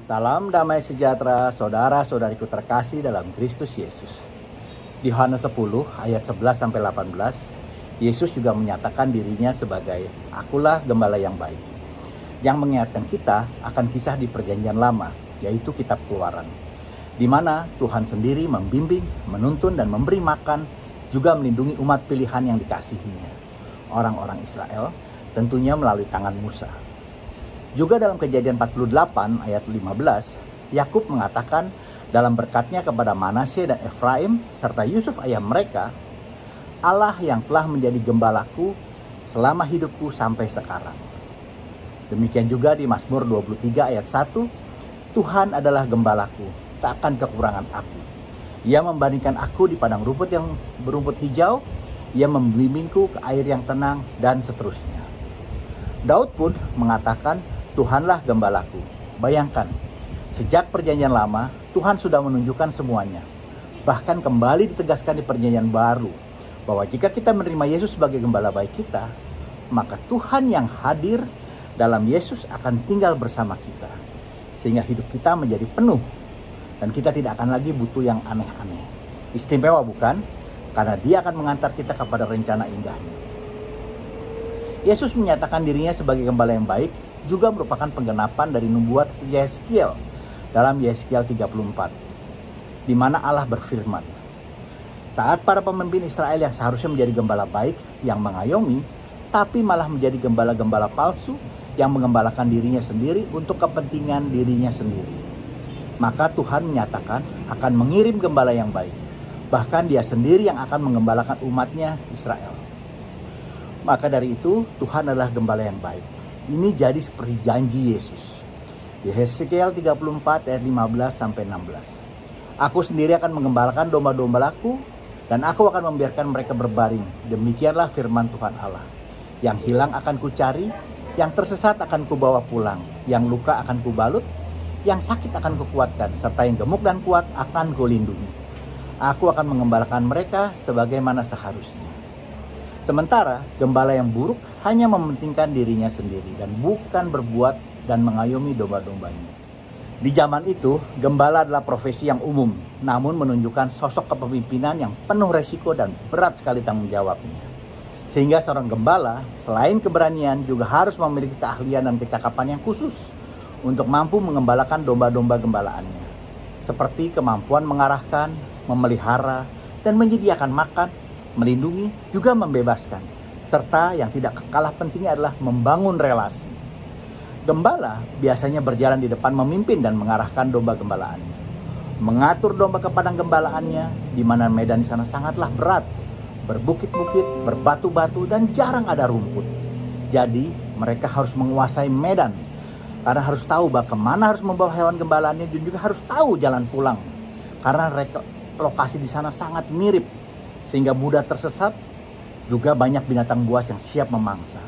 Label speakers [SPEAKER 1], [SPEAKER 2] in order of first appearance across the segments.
[SPEAKER 1] Salam damai sejahtera saudara-saudariku terkasih dalam Kristus Yesus. Di Yohanes 10 ayat 11-18, Yesus juga menyatakan dirinya sebagai akulah gembala yang baik, yang mengingatkan kita akan kisah di perjanjian lama, yaitu kitab Keluaran, di mana Tuhan sendiri membimbing, menuntun dan memberi makan, juga melindungi umat pilihan yang dikasihinya, orang-orang Israel, tentunya melalui tangan Musa. Juga dalam Kejadian 48 ayat 15, Yakub mengatakan dalam berkatnya kepada Manasye dan Efraim serta Yusuf ayah mereka, Allah yang telah menjadi gembalaku selama hidupku sampai sekarang. Demikian juga di Mazmur 23 ayat 1, Tuhan adalah gembalaku, tak akan kekurangan aku. Ia membandingkan aku di padang rumput yang berumput hijau, ia membimbingku ke air yang tenang, dan seterusnya. Daud pun mengatakan, Tuhanlah gembalaku. Bayangkan, sejak perjanjian lama, Tuhan sudah menunjukkan semuanya. Bahkan kembali ditegaskan di perjanjian baru, bahwa jika kita menerima Yesus sebagai gembala baik kita, maka Tuhan yang hadir dalam Yesus akan tinggal bersama kita. Sehingga hidup kita menjadi penuh, dan kita tidak akan lagi butuh yang aneh-aneh. Istimewa bukan? Karena dia akan mengantar kita kepada rencana indahnya. Yesus menyatakan dirinya sebagai gembala yang baik, juga merupakan penggenapan dari nubuat Yeskiel dalam Yeskiel 34, di mana Allah berfirman, saat para pemimpin Israel yang seharusnya menjadi gembala baik yang mengayomi, tapi malah menjadi gembala-gembala palsu yang mengembalakan dirinya sendiri untuk kepentingan dirinya sendiri, maka Tuhan menyatakan akan mengirim gembala yang baik, bahkan dia sendiri yang akan mengembalakan umatnya Israel. Maka dari itu Tuhan adalah gembala yang baik. Ini jadi seperti janji Yesus. Di Yeskiel 34 ayat 15-16. Aku sendiri akan mengembalakan domba-dombaku, dan aku akan membiarkan mereka berbaring. Demikianlah firman Tuhan Allah. Yang hilang akan kucari, yang tersesat akan kubawa pulang, yang luka akan kubalut, yang sakit akan kukuatkan, serta yang gemuk dan kuat akan kulindungi. Aku akan mengembalakan mereka sebagaimana seharusnya. Sementara gembala yang buruk hanya mementingkan dirinya sendiri dan bukan berbuat dan mengayomi domba-dombanya. Di zaman itu, gembala adalah profesi yang umum, namun menunjukkan sosok kepemimpinan yang penuh resiko dan berat sekali tanggung jawabnya. Sehingga seorang gembala, selain keberanian, juga harus memiliki keahlian dan kecakapan yang khusus untuk mampu mengembalakan domba-domba gembalaannya. Seperti kemampuan mengarahkan, memelihara, dan menyediakan makan, melindungi, juga membebaskan. Serta yang tidak kalah pentingnya adalah membangun relasi. Gembala biasanya berjalan di depan memimpin dan mengarahkan domba gembalaannya. Mengatur domba ke padang gembalaannya, di mana medan di sana sangatlah berat, berbukit-bukit, berbatu-batu, dan jarang ada rumput. Jadi mereka harus menguasai medan, karena harus tahu bahwa kemana harus membawa hewan gembalaannya, dan juga harus tahu jalan pulang. Karena lokasi di sana sangat mirip, sehingga mudah tersesat, juga banyak binatang buas yang siap memangsa.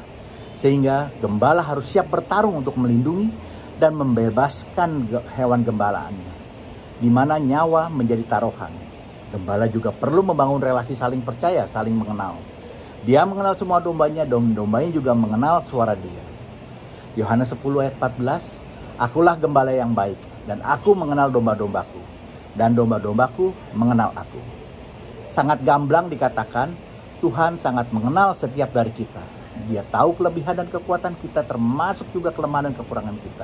[SPEAKER 1] Sehingga gembala harus siap bertarung untuk melindungi dan membebaskan hewan gembalaannya, di mana nyawa menjadi taruhan. Gembala juga perlu membangun relasi saling percaya, saling mengenal. Dia mengenal semua dombanya, dan dombanya juga mengenal suara dia. Yohanes 10 ayat 14, akulah gembala yang baik, dan aku mengenal domba-dombaku, dan domba-dombaku mengenal aku. Sangat gamblang dikatakan, Tuhan sangat mengenal setiap dari kita. Dia tahu kelebihan dan kekuatan kita, termasuk juga kelemahan dan kekurangan kita.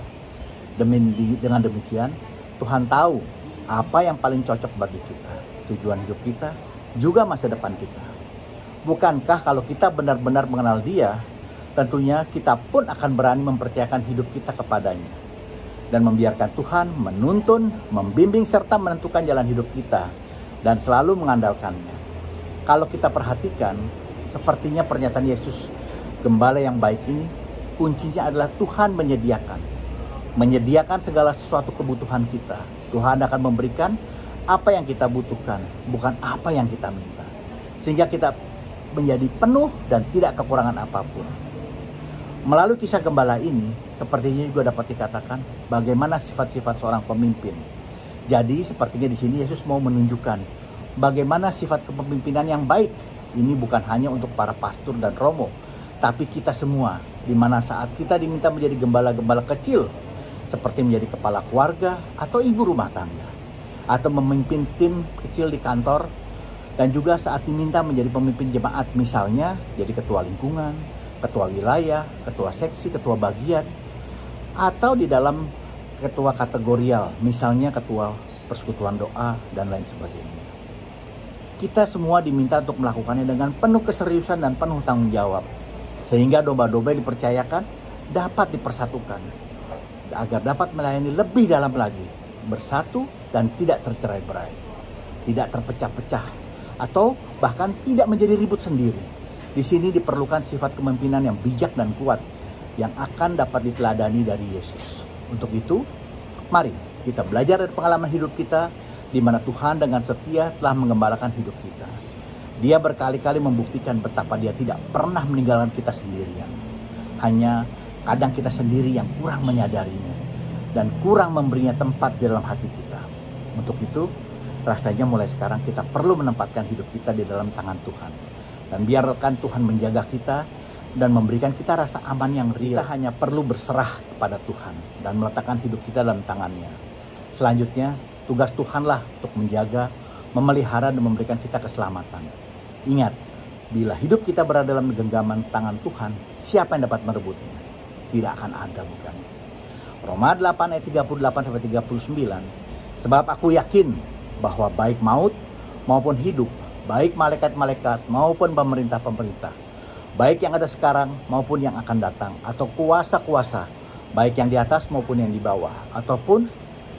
[SPEAKER 1] Dengan demikian, Tuhan tahu apa yang paling cocok bagi kita, tujuan hidup kita, juga masa depan kita. Bukankah kalau kita benar-benar mengenal Dia, tentunya kita pun akan berani mempercayakan hidup kita kepadanya, dan membiarkan Tuhan menuntun, membimbing, serta menentukan jalan hidup kita, dan selalu mengandalkannya. Kalau kita perhatikan, sepertinya pernyataan Yesus, gembala yang baik ini, kuncinya adalah Tuhan menyediakan segala sesuatu kebutuhan kita. Tuhan akan memberikan apa yang kita butuhkan, bukan apa yang kita minta. Sehingga kita menjadi penuh dan tidak kekurangan apapun. Melalui kisah gembala ini, sepertinya juga dapat dikatakan bagaimana sifat-sifat seorang pemimpin. Jadi sepertinya di sini Yesus mau menunjukkan bagaimana sifat kepemimpinan yang baik. Ini bukan hanya untuk para pastor dan romo, tapi kita semua, di mana saat kita diminta menjadi gembala-gembala kecil, seperti menjadi kepala keluarga atau ibu rumah tangga, atau memimpin tim kecil di kantor, dan juga saat diminta menjadi pemimpin jemaat, misalnya jadi ketua lingkungan, ketua wilayah, ketua seksi, ketua bagian, atau di dalam ketua kategorial, misalnya ketua persekutuan doa, dan lain sebagainya. Kita semua diminta untuk melakukannya dengan penuh keseriusan dan penuh tanggung jawab, sehingga domba-domba yang dipercayakan dapat dipersatukan, agar dapat melayani lebih dalam lagi, bersatu dan tidak tercerai-berai, tidak terpecah-pecah, atau bahkan tidak menjadi ribut sendiri. Di sini diperlukan sifat kepemimpinan yang bijak dan kuat, yang akan dapat diteladani dari Yesus. Untuk itu, mari kita belajar dari pengalaman hidup kita, di mana Tuhan dengan setia telah mengembalakan hidup kita. Dia berkali-kali membuktikan betapa Dia tidak pernah meninggalkan kita sendirian. Hanya kadang kita sendiri yang kurang menyadarinya dan kurang memberinya tempat di dalam hati kita. Untuk itu, rasanya mulai sekarang kita perlu menempatkan hidup kita di dalam tangan Tuhan. Dan biarkan Tuhan menjaga kita dan memberikan kita rasa aman yang real. Kita hanya perlu berserah kepada Tuhan dan meletakkan hidup kita dalam tangannya. Selanjutnya, tugas Tuhanlah untuk menjaga, memelihara, dan memberikan kita keselamatan. Ingat, bila hidup kita berada dalam genggaman tangan Tuhan, siapa yang dapat merebutnya? Tidak akan ada, bukan? Roma 8 ayat 38-39. Sebab aku yakin bahwa baik maut maupun hidup, baik malaikat-malaikat maupun pemerintah-pemerintah, baik yang ada sekarang maupun yang akan datang, atau kuasa-kuasa, baik yang di atas maupun yang di bawah, ataupun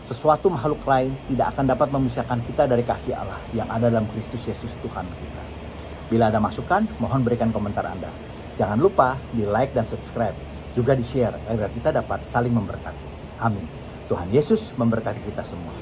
[SPEAKER 1] sesuatu makhluk lain, tidak akan dapat memisahkan kita dari kasih Allah yang ada dalam Kristus Yesus Tuhan kita. Bila ada masukan, mohon berikan komentar Anda. Jangan lupa di like dan subscribe, juga di share agar kita dapat saling memberkati. Amin. Tuhan Yesus memberkati kita semua.